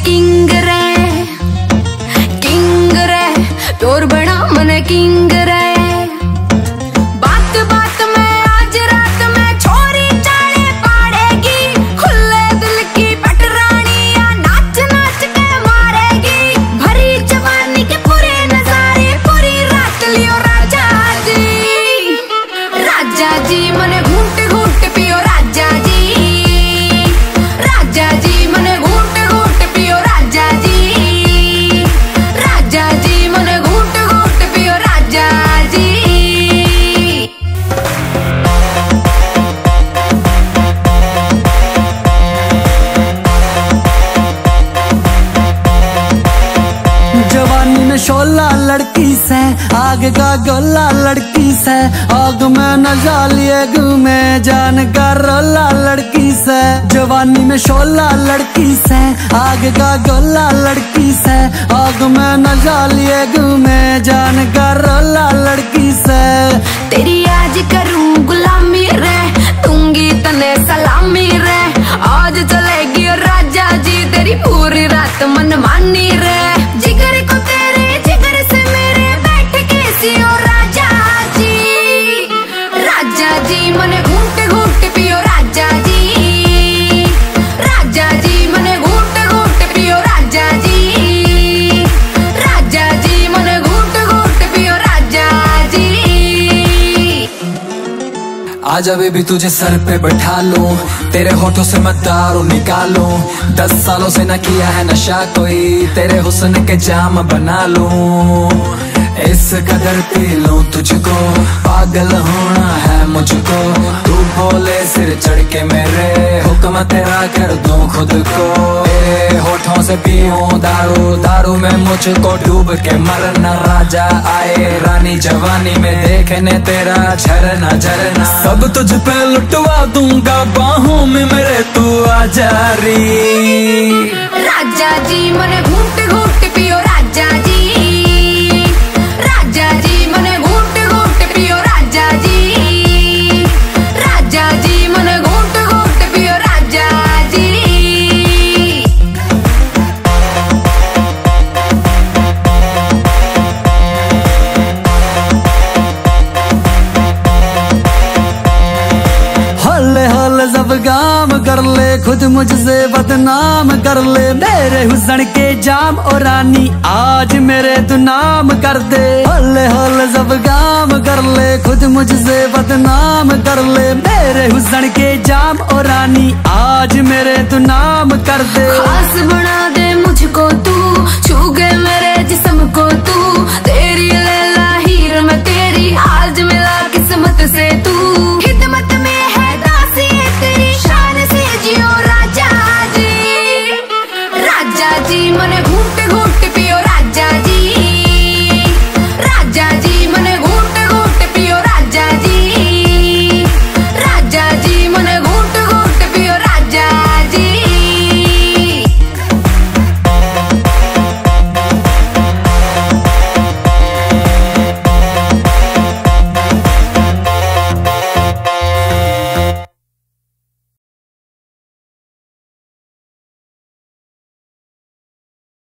King रे pure बना मन किंग रे। बात बात में आज रात में छोरी चाले पाड़ेगी, खुले दिल की पटरानी या नाच नाच के मारेगी। भरी जवानी के पूरे नजारे पूरी रात लियो राजा जी मने घूंट घूंट पियो राजा जी मने घूंट घूंट पियो राजा जी मने घूंट घूंट पियो राजा जी। जवानी में शोला लड़की से, आग का गोला लड़की से, आग में न जालिए घूमे जान का रोला लड़की से। जवानी में शोला लड़की से, आग का गोला लड़की से, आग में न जालिए घूमे जान का रोला लड़की से। तेरी आज करूं गुलामी रे, दूंगी तने सलामी रे। आज चलेगी राजा जी तेरी पूरी रात मनमानी रे। जिगर को तेरे जिगर से मेरे बैठ के सियो राजा जी मने घूंट घूंट पियो राजा जी मने घूंट घूंट पियो राजा जी मने घूंट घूंट पियो राजा जी। आजा बेबी तुझे सर पे बैठा लूं, तेरे होठों से मैं दारू निकालूं। 10 सालों से न किया है नशा कोई, तेरे हुस्न के जाम बना लूं। इस कदर पी लूं तुझको, पागल होना है मुझको। तू बोले सिर चढ़ के मेरे, हुक्म तेरा कर दूं खुद को। तेरे होठों से पीऊं दारू, दारू में मुझको डूब के मरना। राजा आए रानी जवानी में देखने तेरा झरना झरना। सब तुझ पे लुटवा दूंगा बाहों में मेरे, तू आजा री। राजा जी मने घूंट घूंट पियो राजा जी मने घूंट घूंट पियो राजा जी मने घूंट घूंट पियो राजा जी। हौले हौले सब काम कर ले, खुद मुझसे बदनाम कर ले। मेरे हुस्न के जाम और रानी आज मेरे तू नाम कर दे। हौले हौले सब काम कर ले, खुद मुझसे बदनाम कर ले। मेरे हुस्न के जाम और रानी आज मेरे तू नाम कर दे। खास बना दे मुझको तू, छू